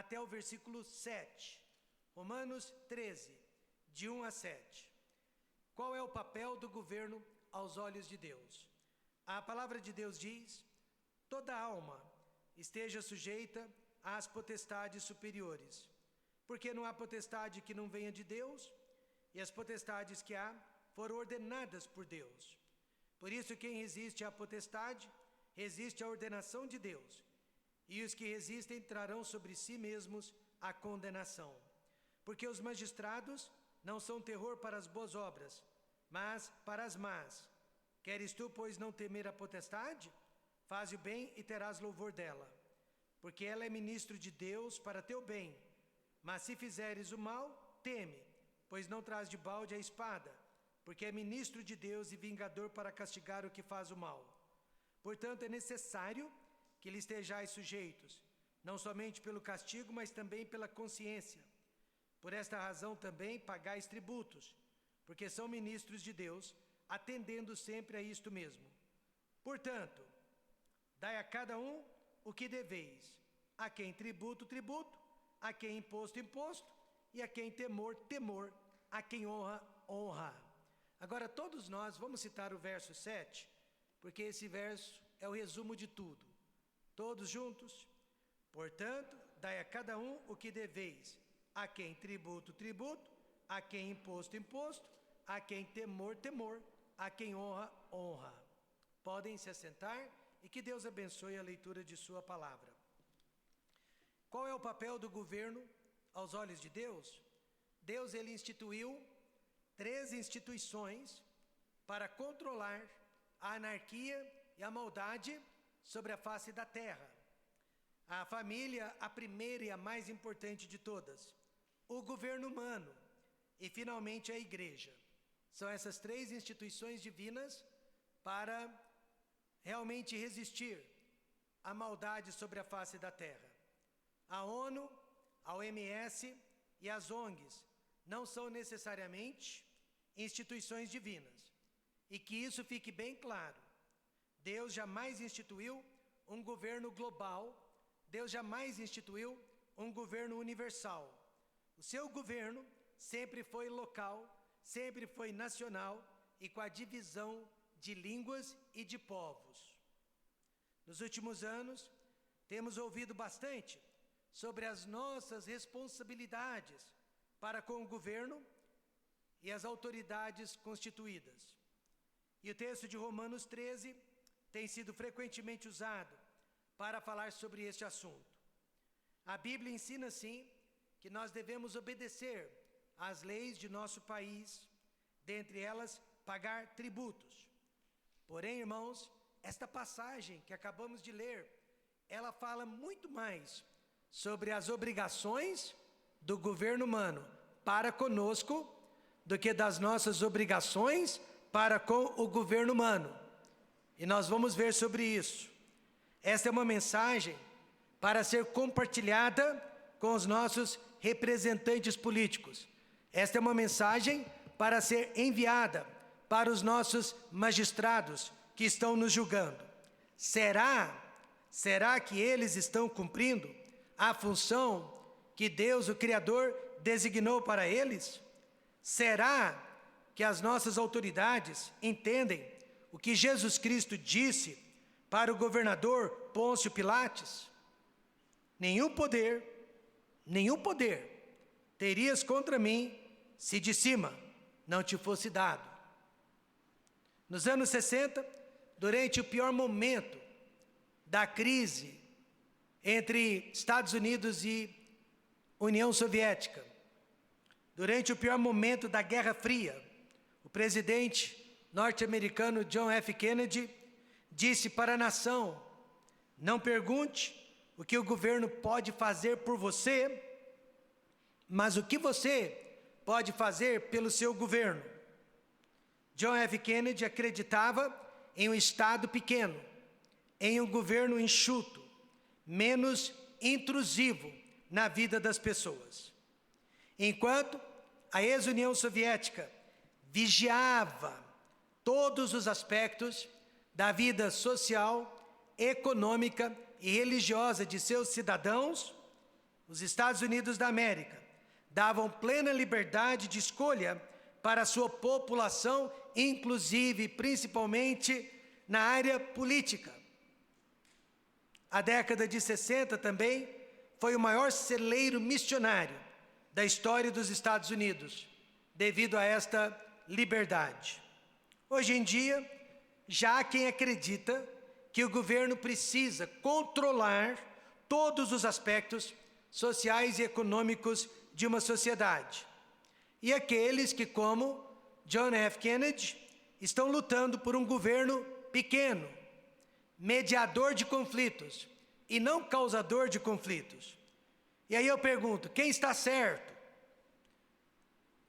até o versículo 7. Romanos 13, de 1 a 7. Qual é o papel do governo aos olhos de Deus? A palavra de Deus diz: toda alma esteja sujeita às potestades superiores, porque não há potestade que não venha de Deus, e as potestades que há foram ordenadas por Deus. Por isso, quem resiste à potestade, resiste à ordenação de Deus, e os que resistem trarão sobre si mesmos a condenação. Porque os magistrados não são terror para as boas obras, mas para as más. Queres tu, pois, não temer a potestade? Faze o bem e terás louvor dela, porque ela é ministro de Deus para teu bem. Mas se fizeres o mal, teme, pois não traz de balde a espada, porque é ministro de Deus e vingador para castigar o que faz o mal. Portanto, é necessário que lhe estejais sujeitos, não somente pelo castigo, mas também pela consciência. Por esta razão também pagais tributos, porque são ministros de Deus, atendendo sempre a isto mesmo. Portanto, dai a cada um o que deveis, a quem tributo, tributo, a quem imposto, imposto, e a quem temor, temor, a quem honra, honra. Agora todos nós vamos citar o verso 7, porque esse verso é o resumo de tudo. Todos juntos? Portanto, dai a cada um o que deveis, a quem tributo, tributo, a quem imposto, imposto, a quem temor, temor, a quem honra, honra. Podem se assentar e que Deus abençoe a leitura de sua palavra. Qual é o papel do governo aos olhos de Deus? Deus, ele instituiu 3 instituições para controlar a anarquia e a maldade sobre a face da terra. A família, a primeira e a mais importante de todas. O governo humano e, finalmente, a igreja. São essas 3 instituições divinas para realmente resistir à maldade sobre a face da terra. A ONU, a OMS e as ONGs não são necessariamente instituições divinas. E que isso fique bem claro. Deus jamais instituiu um governo global, Deus jamais instituiu um governo universal. O seu governo sempre foi local, sempre foi nacional e com a divisão de línguas e de povos. Nos últimos anos, temos ouvido bastante sobre as nossas responsabilidades para com o governo e as autoridades constituídas. E o texto de Romanos 13 tem sido frequentemente usado para falar sobre este assunto. A Bíblia ensina, sim, que nós devemos obedecer às leis de nosso país, dentre elas, pagar tributos. Porém, irmãos, esta passagem que acabamos de ler, ela fala muito mais sobre as obrigações do governo humano para conosco do que das nossas obrigações para com o governo humano. E nós vamos ver sobre isso. Esta é uma mensagem para ser compartilhada com os nossos representantes políticos. Esta é uma mensagem para ser enviada para os nossos magistrados que estão nos julgando. Será que eles estão cumprindo a função que Deus, o Criador, designou para eles? Será que as nossas autoridades entendem o que Jesus Cristo disse para o governador Pôncio Pilates? Nenhum poder terias contra mim se de cima não te fosse dado. Nos anos 60, durante o pior momento da crise entre Estados Unidos e União Soviética, durante o pior momento da Guerra Fria, o presidente norte-americano John F. Kennedy disse para a nação: não pergunte o que o governo pode fazer por você, mas o que você pode fazer pelo seu governo. John F. Kennedy acreditava em um Estado pequeno, em um governo enxuto, menos intrusivo na vida das pessoas. Enquanto a ex-União Soviética vigiava todos os aspectos da vida social, econômica e religiosa de seus cidadãos, os Estados Unidos da América, davam plena liberdade de escolha para a sua população, inclusive, principalmente, na área política. A década de 60 também foi o maior celeiro missionário da história dos Estados Unidos, devido a esta liberdade. Hoje em dia, já há quem acredita que o governo precisa controlar todos os aspectos sociais e econômicos de uma sociedade. E aqueles que, como John F. Kennedy, estão lutando por um governo pequeno, mediador de conflitos e não causador de conflitos. E aí eu pergunto, quem está certo?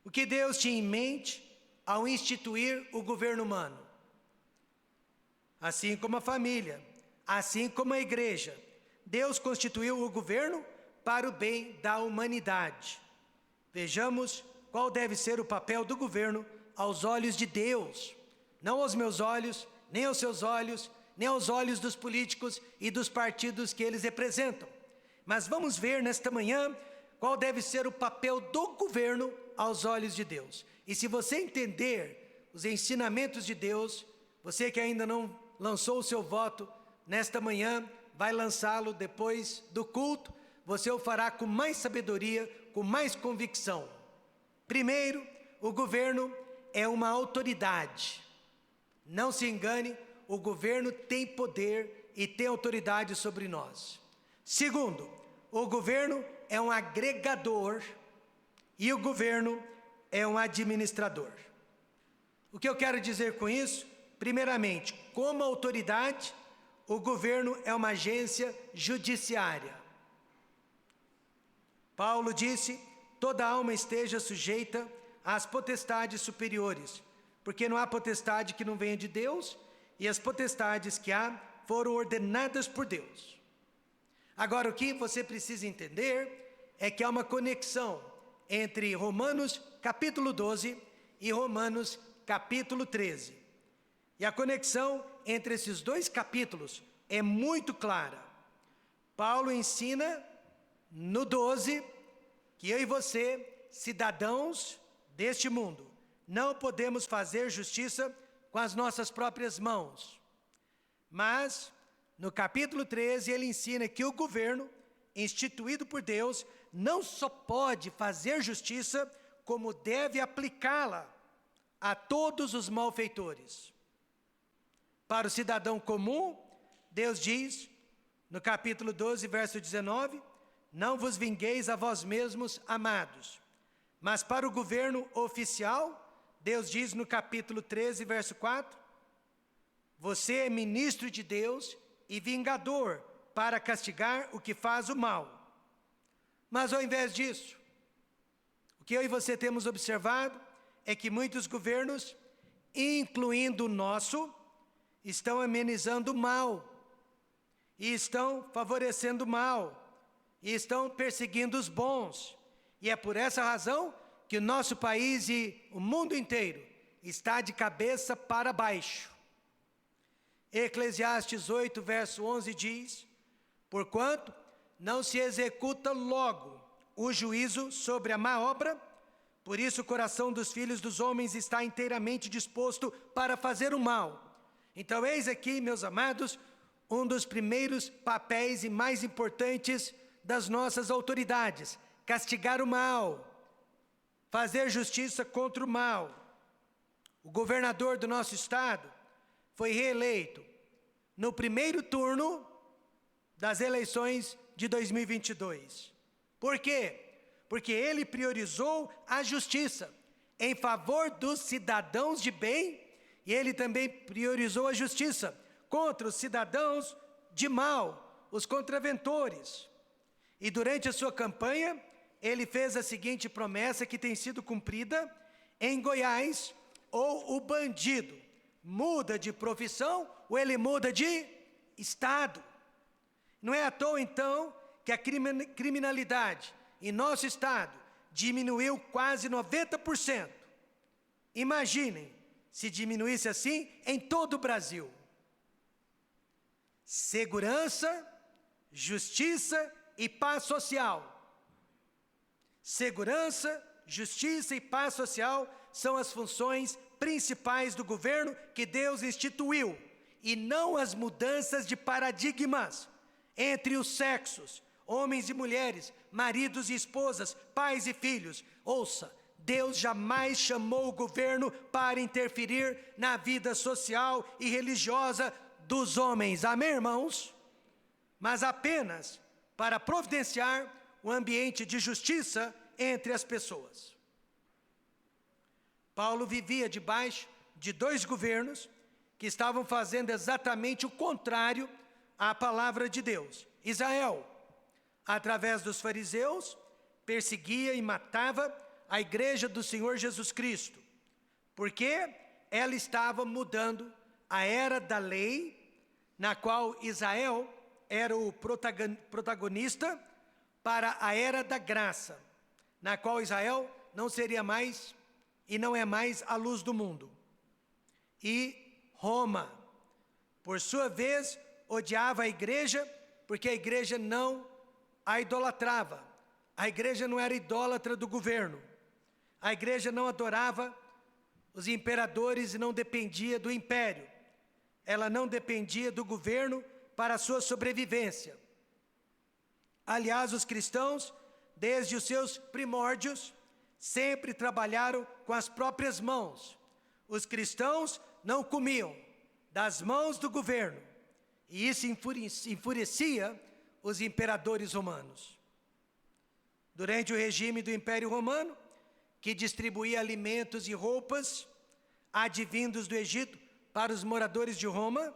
O que Deus tinha em mente ao instituir o governo humano? Assim como a família, assim como a igreja, Deus constituiu o governo para o bem da humanidade. Vejamos qual deve ser o papel do governo aos olhos de Deus, não aos meus olhos, nem aos seus olhos, nem aos olhos dos políticos e dos partidos que eles representam. Mas vamos ver nesta manhã qual deve ser o papel do governo aos olhos de Deus. E se você entender os ensinamentos de Deus, você que ainda não lançou o seu voto nesta manhã, vai lançá-lo depois do culto, você o fará com mais sabedoria, com mais convicção. Primeiro, o governo é uma autoridade. Não se engane, o governo tem poder e tem autoridade sobre nós. Segundo, o governo é um agregador e o governo é um administrador. O que eu quero dizer com isso? Primeiramente, como autoridade, o governo é uma agência judiciária. Paulo disse, toda alma esteja sujeita às potestades superiores, porque não há potestade que não venha de Deus, e as potestades que há foram ordenadas por Deus. Agora, o que você precisa entender é que há uma conexão entre Romanos capítulo 12 e Romanos capítulo 13. E a conexão entre esses dois capítulos é muito clara. Paulo ensina no 12 que eu e você, cidadãos deste mundo, não podemos fazer justiça com as nossas próprias mãos. Mas, no capítulo 13, ele ensina que o governo, instituído por Deus, não só pode fazer justiça, como deve aplicá-la a todos os malfeitores. Para o cidadão comum, Deus diz, no capítulo 12, verso 19, não vos vingueis a vós mesmos, amados. Mas para o governo oficial, Deus diz no capítulo 13, verso 4, você é ministro de Deus e vingador para castigar o que faz o mal. Mas ao invés disso, o que eu e você temos observado é que muitos governos, incluindo o nosso, estão amenizando o mal, e estão favorecendo o mal, e estão perseguindo os bons. E é por essa razão que o nosso país e o mundo inteiro está de cabeça para baixo. Eclesiastes 8, verso 11 diz, porquanto não se executa logo o juízo sobre a má obra, por isso o coração dos filhos dos homens está inteiramente disposto para fazer o mal. Então eis aqui, meus amados, um dos primeiros papéis e mais importantes das nossas autoridades, castigar o mal, fazer justiça contra o mal. O governador do nosso estado foi reeleito no primeiro turno das eleições de 2022. Por quê? Porque ele priorizou a justiça em favor dos cidadãos de bem, e ele também priorizou a justiça contra os cidadãos de mal, os contraventores. E durante a sua campanha, ele fez a seguinte promessa que tem sido cumprida em Goiás, ou o bandido muda de profissão, ou ele muda de estado. Não é à toa, então, que a criminalidade em nosso estado diminuiu quase 90%. Imaginem se diminuísse assim em todo o Brasil. Segurança, justiça e paz social Segurança, justiça e paz social são as funções principais do governo que Deus instituiu, e não as mudanças de paradigmas entre os sexos, homens e mulheres, maridos e esposas, pais e filhos. Ouça, Deus jamais chamou o governo para interferir na vida social e religiosa dos homens, amém, irmãos? Mas apenas para providenciar um ambiente de justiça entre as pessoas. Paulo vivia debaixo de 2 governos que estavam fazendo exatamente o contrário à palavra de Deus. Israel, através dos fariseus, perseguia e matava a igreja do Senhor Jesus Cristo, porque ela estava mudando a era da lei, na qual Israel era o protagonista, para a era da graça, na qual Israel não seria mais e não é mais a luz do mundo. E Roma, por sua vez, odiava a igreja, porque a igreja não a idolatrava. A igreja não era idólatra do governo. A igreja não adorava os imperadores e não dependia do império. Ela não dependia do governo para a sua sobrevivência. Aliás, os cristãos, desde os seus primórdios, sempre trabalharam com as próprias mãos. Os cristãos não comiam das mãos do governo, e isso enfurecia os imperadores romanos. Durante o regime do Império Romano, que distribuía alimentos e roupas advindos do Egito para os moradores de Roma,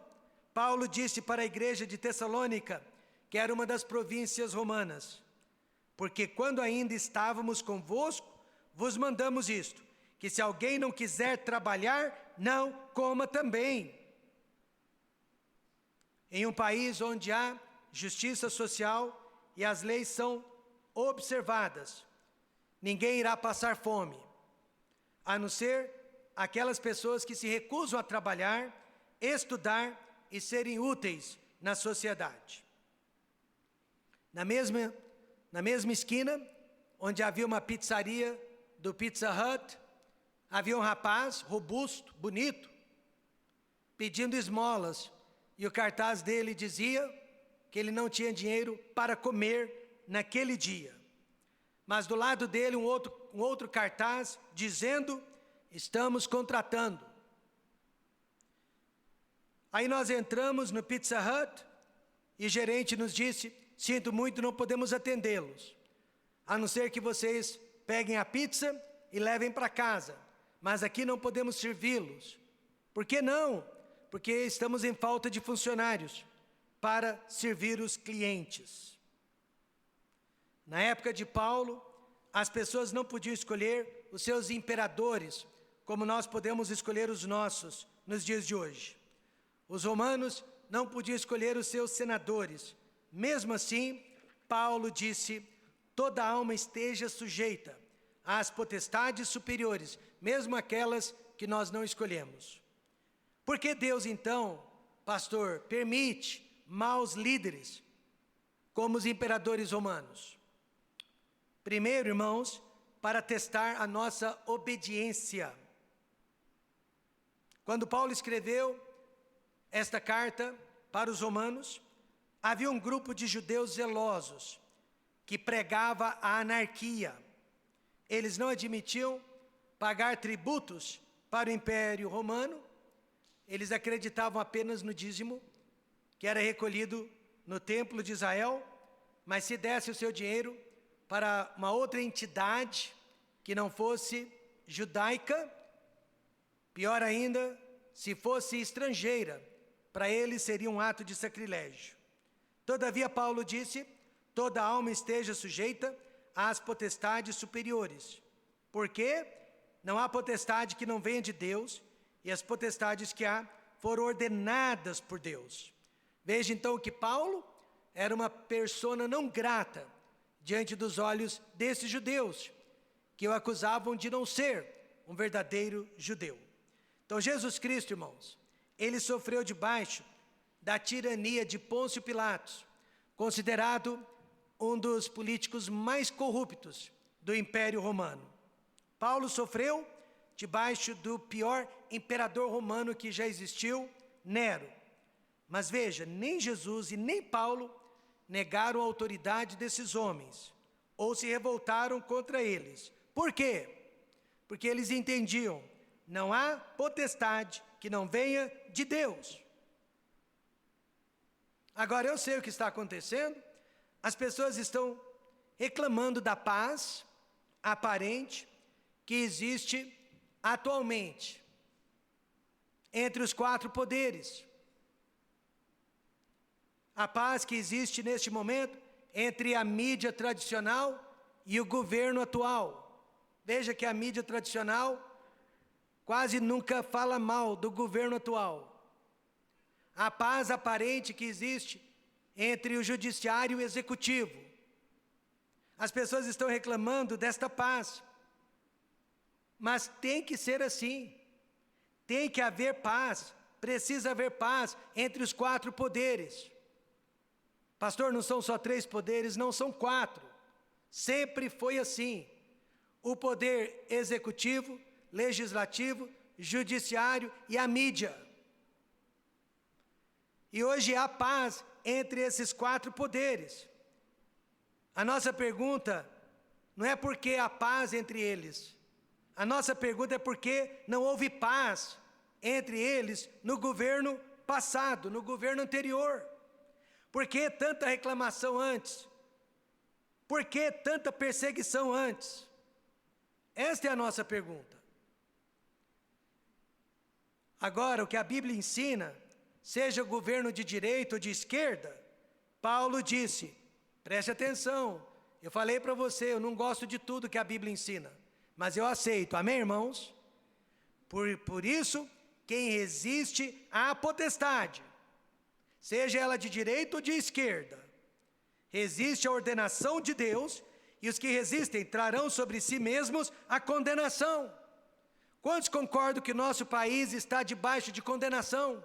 Paulo disse para a igreja de Tessalônica, que era uma das províncias romanas: porque quando ainda estávamos convosco, vos mandamos isto, que se alguém não quiser trabalhar, não coma também. Em um país onde há justiça social e as leis são observadas, ninguém irá passar fome, a não ser aquelas pessoas que se recusam a trabalhar, estudar e serem úteis na sociedade. Na mesma esquina, onde havia uma pizzaria do Pizza Hut, havia um rapaz robusto, bonito, pedindo esmolas, e o cartaz dele dizia que ele não tinha dinheiro para comer naquele dia. Mas do lado dele um outro cartaz dizendo: estamos contratando. Aí nós entramos no Pizza Hut e o gerente nos disse: sinto muito, não podemos atendê-los, a não ser que vocês peguem a pizza e levem para casa, mas aqui não podemos servi-los. Por que não? Porque estamos em falta de funcionários para servir os clientes. Na época de Paulo, as pessoas não podiam escolher os seus imperadores, como nós podemos escolher os nossos nos dias de hoje. Os romanos não podiam escolher os seus senadores. Mesmo assim, Paulo disse: toda alma esteja sujeita às potestades superiores, mesmo aquelas que nós não escolhemos. Por que Deus, então, pastor, permite maus líderes, como os imperadores romanos? Primeiro, irmãos, para testar a nossa obediência. Quando Paulo escreveu esta carta para os romanos, havia um grupo de judeus zelosos que pregava a anarquia. Eles não admitiam pagar tributos para o Império Romano. Eles acreditavam apenas no dízimo, que era recolhido no templo de Israel, mas se desse o seu dinheiro para uma outra entidade que não fosse judaica, pior ainda, se fosse estrangeira, para eles seria um ato de sacrilégio. Todavia, Paulo disse: toda alma esteja sujeita às potestades superiores, porque não há potestade que não venha de Deus, e as potestades que há foram ordenadas por Deus. Veja então que Paulo era uma persona não grata diante dos olhos desses judeus, que o acusavam de não ser um verdadeiro judeu. Então Jesus Cristo, irmãos, ele sofreu debaixo da tirania de Pôncio Pilatos, considerado um dos políticos mais corruptos do Império Romano. Paulo sofreu debaixo do pior imperador romano que já existiu, Nero. Mas veja, nem Jesus e nem Paulo negaram a autoridade desses homens, ou se revoltaram contra eles. Por quê? Porque eles entendiam, não há potestade que não venha de Deus. Agora eu sei o que está acontecendo, as pessoas estão reclamando da paz aparente que existe atualmente entre os 4 poderes. A paz que existe neste momento entre a mídia tradicional e o governo atual. Veja que a mídia tradicional quase nunca fala mal do governo atual. A paz aparente que existe entre o judiciário e o executivo. As pessoas estão reclamando desta paz. Mas tem que ser assim. Tem que haver paz. Precisa haver paz entre os 4 poderes. Pastor, não são só 3 poderes, não são 4. Sempre foi assim. O poder executivo, legislativo, judiciário e a mídia. E hoje há paz entre esses 4 poderes. A nossa pergunta não é por que há paz entre eles. A nossa pergunta é por que não houve paz entre eles no governo passado, no governo anterior. Por que tanta reclamação antes? Por que tanta perseguição antes? Esta é a nossa pergunta. Agora, o que a Bíblia ensina, seja o governo de direita ou de esquerda, Paulo disse, preste atenção, eu falei para você, eu não gosto de tudo que a Bíblia ensina, mas eu aceito, amém, irmãos? Por isso, quem resiste à potestade, seja ela de direita ou de esquerda, resiste à ordenação de Deus, e os que resistem trarão sobre si mesmos a condenação. Quantos concordam que nosso país está debaixo de condenação?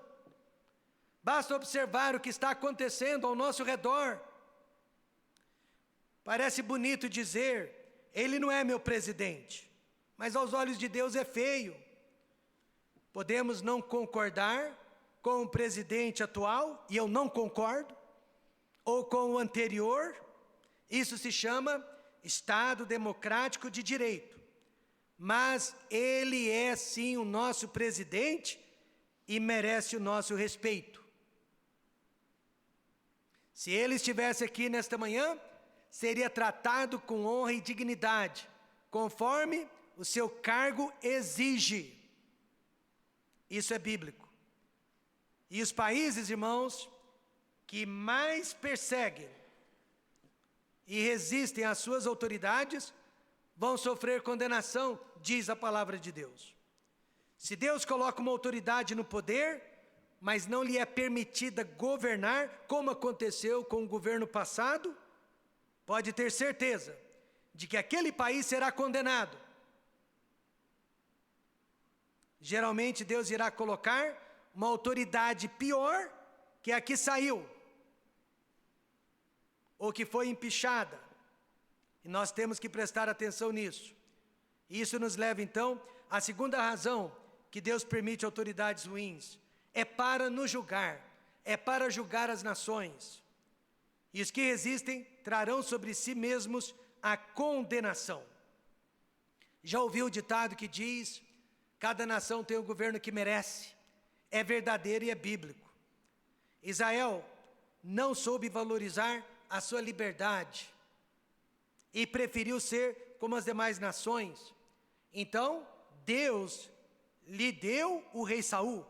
Basta observar o que está acontecendo ao nosso redor. Parece bonito dizer, ele não é meu presidente, mas aos olhos de Deus é feio. Podemos não concordar com o presidente atual, e eu não concordo, ou com o anterior, isso se chama Estado Democrático de Direito. Mas ele é sim o nosso presidente e merece o nosso respeito. Se ele estivesse aqui nesta manhã, seria tratado com honra e dignidade, conforme o seu cargo exige. Isso é bíblico. E os países, irmãos, que mais perseguem e resistem às suas autoridades, vão sofrer condenação, diz a palavra de Deus. Se Deus coloca uma autoridade no poder, mas não lhe é permitida governar, como aconteceu com o governo passado, pode ter certeza de que aquele país será condenado. Geralmente Deus irá colocar uma autoridade pior que a que saiu, ou que foi empichada. E nós temos que prestar atenção nisso. Isso nos leva então à segunda razão que Deus permite autoridades ruins. É para nos julgar, é para julgar as nações. E os que resistem trarão sobre si mesmos a condenação. Já ouviu o ditado que diz, cada nação tem o governo que merece? É verdadeiro e é bíblico. Israel não soube valorizar a sua liberdade e preferiu ser como as demais nações. Então, Deus lhe deu o rei Saul,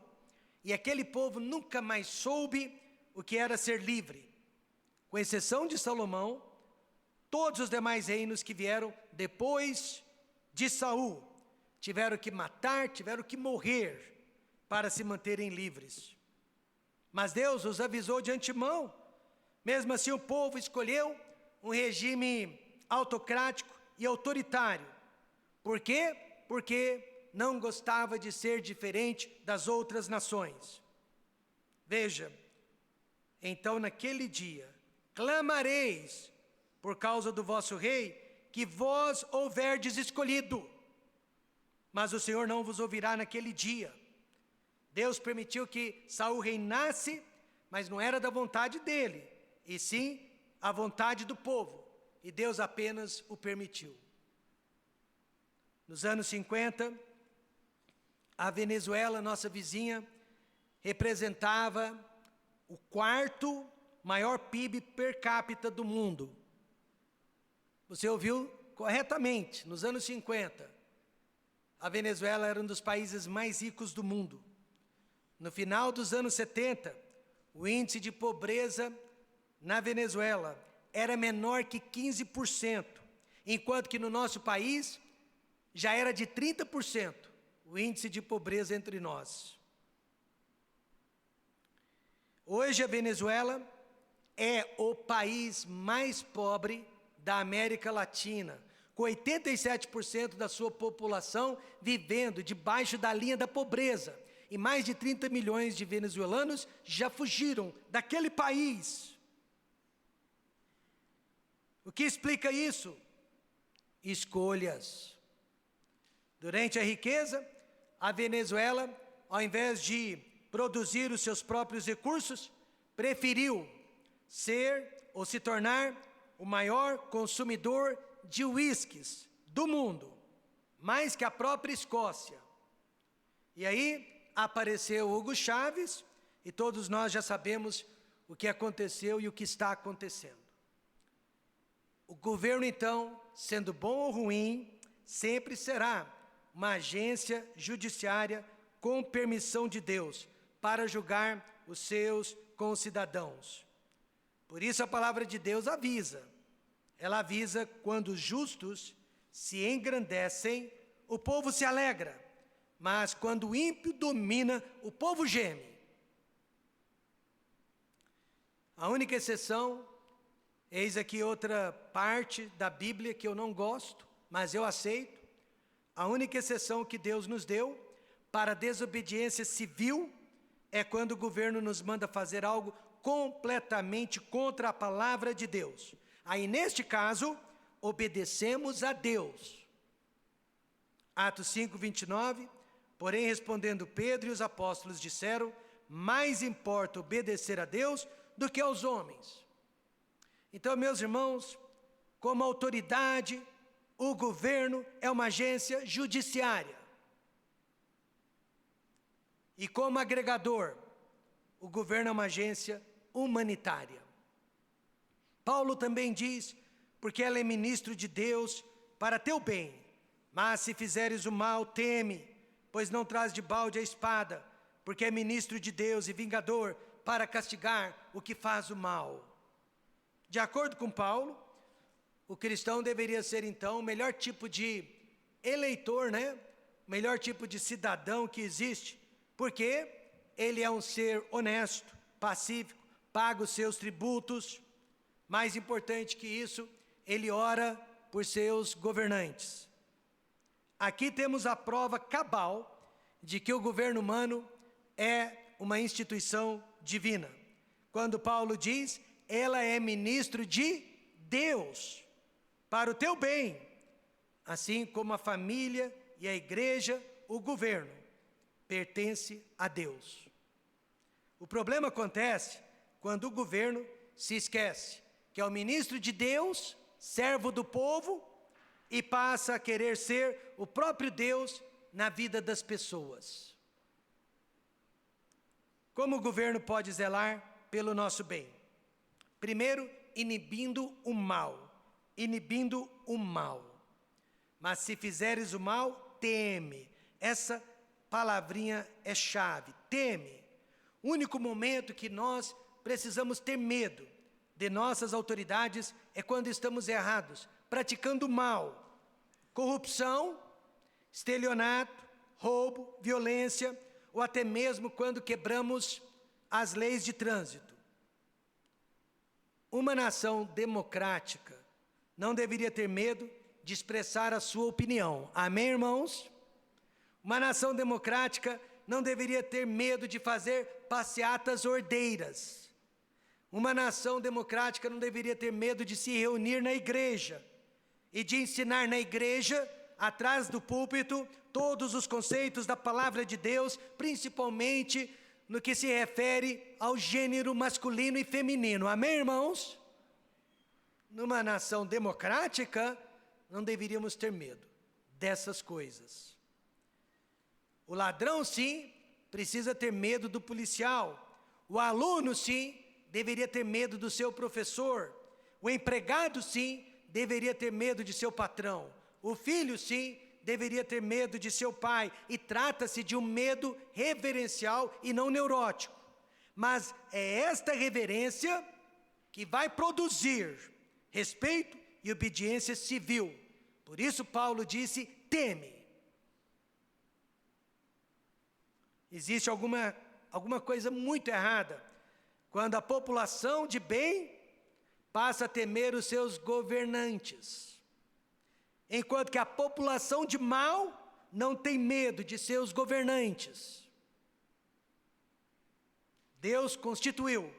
e aquele povo nunca mais soube o que era ser livre. Com exceção de Salomão, todos os demais reinos que vieram depois de Saul tiveram que matar, tiveram que morrer para se manterem livres. Mas Deus os avisou de antemão. Mesmo assim, o povo escolheu um regime autocrático e autoritário. Por quê? Porque não gostava de ser diferente das outras nações. Veja, então naquele dia, clamareis por causa do vosso rei, que vós houverdes escolhido. Mas o Senhor não vos ouvirá naquele dia. Deus permitiu que Saul reinasse, mas não era da vontade dele, e sim a vontade do povo. E Deus apenas o permitiu. Nos anos 50, a Venezuela, nossa vizinha, representava o quarto maior PIB per capita do mundo. Você ouviu corretamente, nos anos 50, a Venezuela era um dos países mais ricos do mundo. No final dos anos 70, o índice de pobreza na Venezuela era menor que 15%, enquanto que no nosso país já era de 30% o índice de pobreza entre nós. Hoje a Venezuela é o país mais pobre da América Latina, com 87% da sua população vivendo debaixo da linha da pobreza. E mais de 30 milhões de venezuelanos já fugiram daquele país. O que explica isso? Escolhas. Durante a riqueza, a Venezuela, ao invés de produzir os seus próprios recursos, preferiu ser ou se tornar o maior consumidor de uísques do mundo, mais que a própria Escócia. E aí apareceu Hugo Chávez, e todos nós já sabemos o que aconteceu e o que está acontecendo. O governo, então, sendo bom ou ruim, sempre será uma agência judiciária com permissão de Deus para julgar os seus concidadãos. Por isso a palavra de Deus avisa. Ela avisa: quando os justos se engrandecem, o povo se alegra, mas quando o ímpio domina, o povo geme. A única exceção, eis aqui outra parte da Bíblia que eu não gosto, mas eu aceito. A única exceção que Deus nos deu para a desobediência civil é quando o governo nos manda fazer algo completamente contra a palavra de Deus. Aí, neste caso, obedecemos a Deus. Atos 5, 29, porém respondendo Pedro e os apóstolos disseram: mais importa obedecer a Deus do que aos homens. Então, meus irmãos, como autoridade, o governo é uma agência judiciária. E como agregador, o governo é uma agência humanitária. Paulo também diz: porque ela é ministro de Deus para teu bem, mas se fizeres o mal, teme, pois não traz de balde a espada, porque é ministro de Deus e vingador para castigar o que faz o mal. De acordo com Paulo, o cristão deveria ser então o melhor tipo de eleitor, o melhor tipo de cidadão que existe, porque ele é um ser honesto, pacífico, paga os seus tributos. Mais importante que isso, ele ora por seus governantes. Aqui temos a prova cabal de que o governo humano é uma instituição divina. Quando Paulo diz: ela é ministro de Deus, para o teu bem, assim como a família e a igreja, o governo, pertence a Deus. O problema acontece quando o governo se esquece que é o ministro de Deus, servo do povo, e passa a querer ser o próprio Deus na vida das pessoas. Como o governo pode zelar pelo nosso bem? Primeiro, inibindo o mal. Inibindo o mal. Mas se fizeres o mal, teme. Essa palavrinha é chave. Teme. O único momento que nós precisamos ter medo de nossas autoridades é quando estamos errados, praticando mal, corrupção, estelionato, roubo, violência, ou até mesmo quando quebramos as leis de trânsito. Uma nação democrática não deveria ter medo de expressar a sua opinião. Amém, irmãos? Uma nação democrática não deveria ter medo de fazer passeatas ordeiras. Uma nação democrática não deveria ter medo de se reunir na igreja e de ensinar na igreja, atrás do púlpito, todos os conceitos da palavra de Deus, principalmente no que se refere ao gênero masculino e feminino. Amém, irmãos? Numa nação democrática, não deveríamos ter medo dessas coisas. O ladrão, sim, precisa ter medo do policial. O aluno, sim, deveria ter medo do seu professor. O empregado, sim, deveria ter medo de seu patrão. O filho, sim, deveria ter medo de seu pai. E trata-se de um medo reverencial e não neurótico. Mas é esta reverência que vai produzir respeito e obediência civil. Por isso Paulo disse, teme. Existe alguma coisa muito errada quando a população de bem passa a temer os seus governantes, enquanto que a população de mal não tem medo de seus governantes. Deus constituiu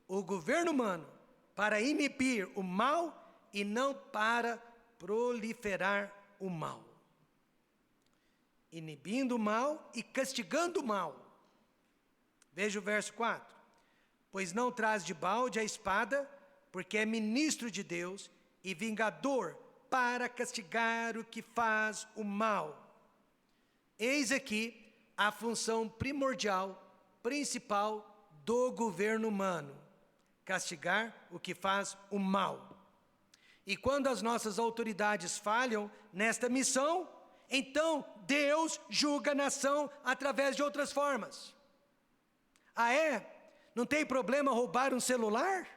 o governo humano para inibir o mal e não para proliferar o mal. Inibindo o mal e castigando o mal. Veja o verso 4. Pois não traz de balde a espada, porque é ministro de Deus e vingador para castigar o que faz o mal. Eis aqui a função primordial, principal do governo humano: castigar o que faz o mal. E quando as nossas autoridades falham nesta missão, então Deus julga a nação através de outras formas. Ah, é? Não tem problema roubar um celular?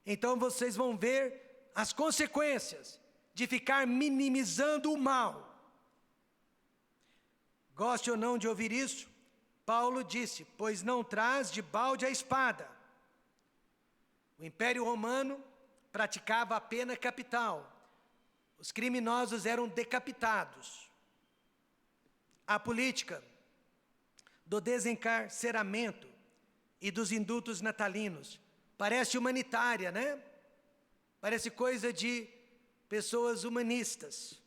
Então vocês vão ver as consequências de ficar minimizando o mal. Goste ou não de ouvir isso, Paulo disse, pois não traz de balde a espada. O Império Romano praticava a pena capital. Os criminosos eram decapitados. A política do desencarceramento e dos indultos natalinos parece humanitária, né? Parece coisa de pessoas humanistas.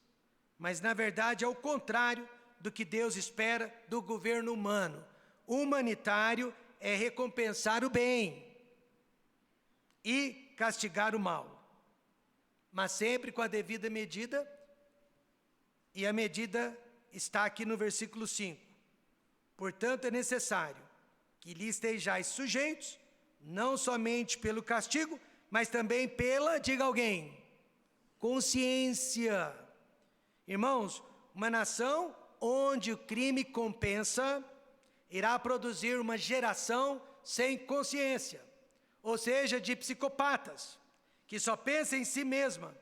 Mas, na verdade, é o contrário do que Deus espera do governo humano. O humanitário é recompensar o bem e castigar o mal. Mas sempre com a devida medida, e a medida está aqui no versículo 5. Portanto, é necessário que lhe estejais sujeitos, não somente pelo castigo, mas também pela, diga alguém, consciência. Irmãos, uma nação onde o crime compensa, irá produzir uma geração sem consciência, ou seja, de psicopatas, que só pensa em si mesma.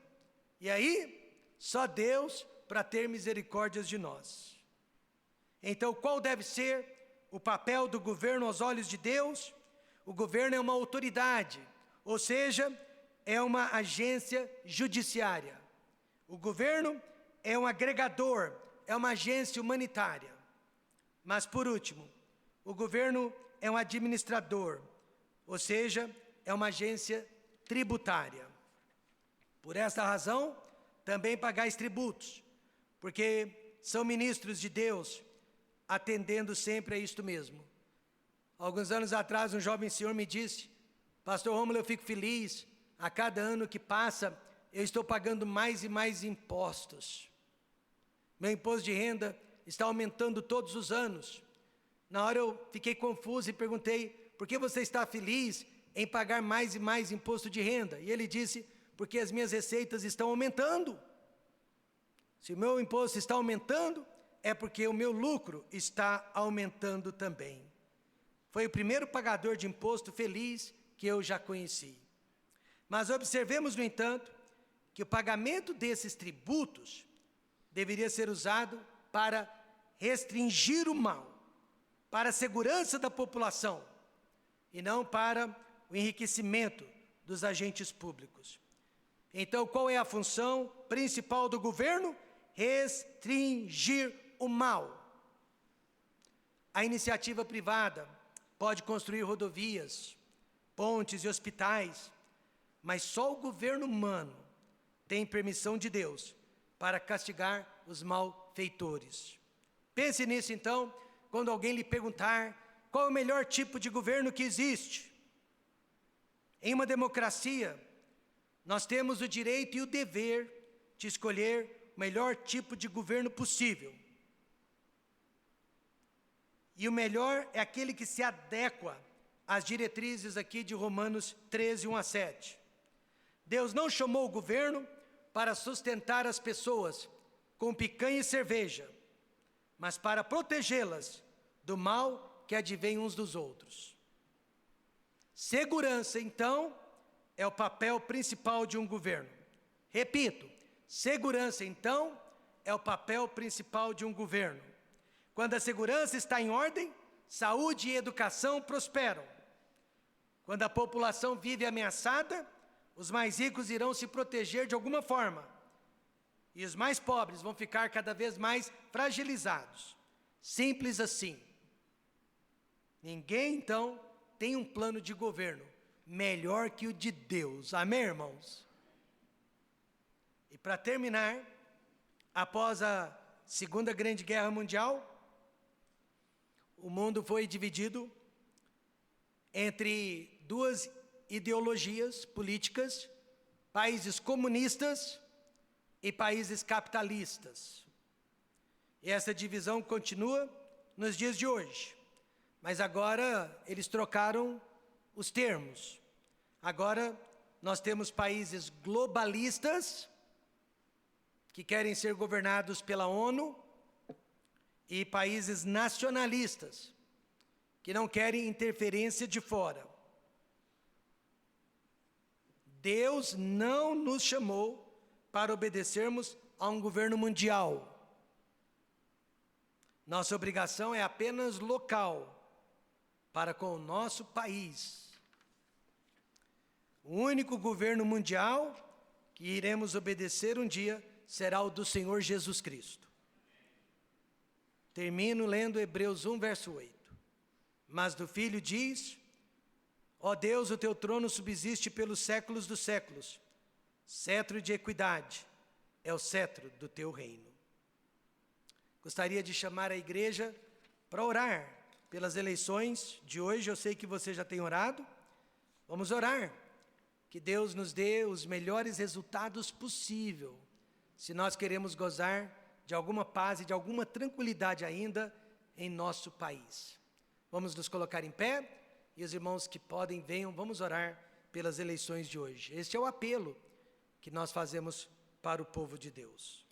E aí, só Deus para ter misericórdias de nós. Então, qual deve ser o papel do governo aos olhos de Deus? O governo é uma autoridade, ou seja, é uma agência judiciária. O governo é um agregador, é uma agência humanitária. Mas, por último, o governo é um administrador, ou seja, é uma agência tributária. Por esta razão, também pagais tributos, porque são ministros de Deus, atendendo sempre a isto mesmo. Alguns anos atrás, um jovem senhor me disse, pastor Rômulo, eu fico feliz, a cada ano que passa, eu estou pagando mais e mais impostos. Meu imposto de renda está aumentando todos os anos. Na hora eu fiquei confuso e perguntei, por que você está feliz em pagar mais e mais imposto de renda? E ele disse, porque as minhas receitas estão aumentando. Se o meu imposto está aumentando, é porque o meu lucro está aumentando também. Foi o primeiro pagador de imposto feliz que eu já conheci. Mas observemos, no entanto, que o pagamento desses tributos deveria ser usado para restringir o mal, para a segurança da população, e não para o enriquecimento dos agentes públicos. Então, qual é a função principal do governo? Restringir o mal. A iniciativa privada pode construir rodovias, pontes e hospitais, mas só o governo humano tem permissão de Deus para castigar os malfeitores. Pense nisso então, quando alguém lhe perguntar qual é o melhor tipo de governo que existe. Em uma democracia, nós temos o direito e o dever de escolher o melhor tipo de governo possível. E o melhor é aquele que se adequa às diretrizes aqui de Romanos 13, 1 a 7. Deus não chamou o governo para sustentar as pessoas com picanha e cerveja, mas para protegê-las do mal que advém uns dos outros. Segurança, então, é o papel principal de um governo. Repito, segurança, então, é o papel principal de um governo. Quando a segurança está em ordem, saúde e educação prosperam. Quando a população vive ameaçada, os mais ricos irão se proteger de alguma forma, e os mais pobres vão ficar cada vez mais fragilizados. Simples assim. Ninguém, então, tem um plano de governo melhor que o de Deus. Amém, irmãos? E para terminar, após a Segunda Grande Guerra Mundial, o mundo foi dividido entre duas ideologias políticas, países comunistas e países capitalistas. E essa divisão continua nos dias de hoje. Mas agora eles trocaram os termos. Agora nós temos países globalistas, que querem ser governados pela ONU, e países nacionalistas, que não querem interferência de fora. Deus não nos chamou para obedecermos a um governo mundial. Nossa obrigação é apenas local, para com o nosso país. O único governo mundial que iremos obedecer um dia será o do Senhor Jesus Cristo. Termino lendo Hebreus 1, verso 8. Mas do Filho diz: ó Deus, o teu trono subsiste pelos séculos dos séculos. Cetro de equidade é o cetro do teu reino. Gostaria de chamar a igreja para orar pelas eleições de hoje. Eu sei que você já tem orado. Vamos orar. Que Deus nos dê os melhores resultados possível, se nós queremos gozar de alguma paz e de alguma tranquilidade ainda em nosso país. Vamos nos colocar em pé, e os irmãos que podem, venham, vamos orar pelas eleições de hoje. Este é o apelo que nós fazemos para o povo de Deus.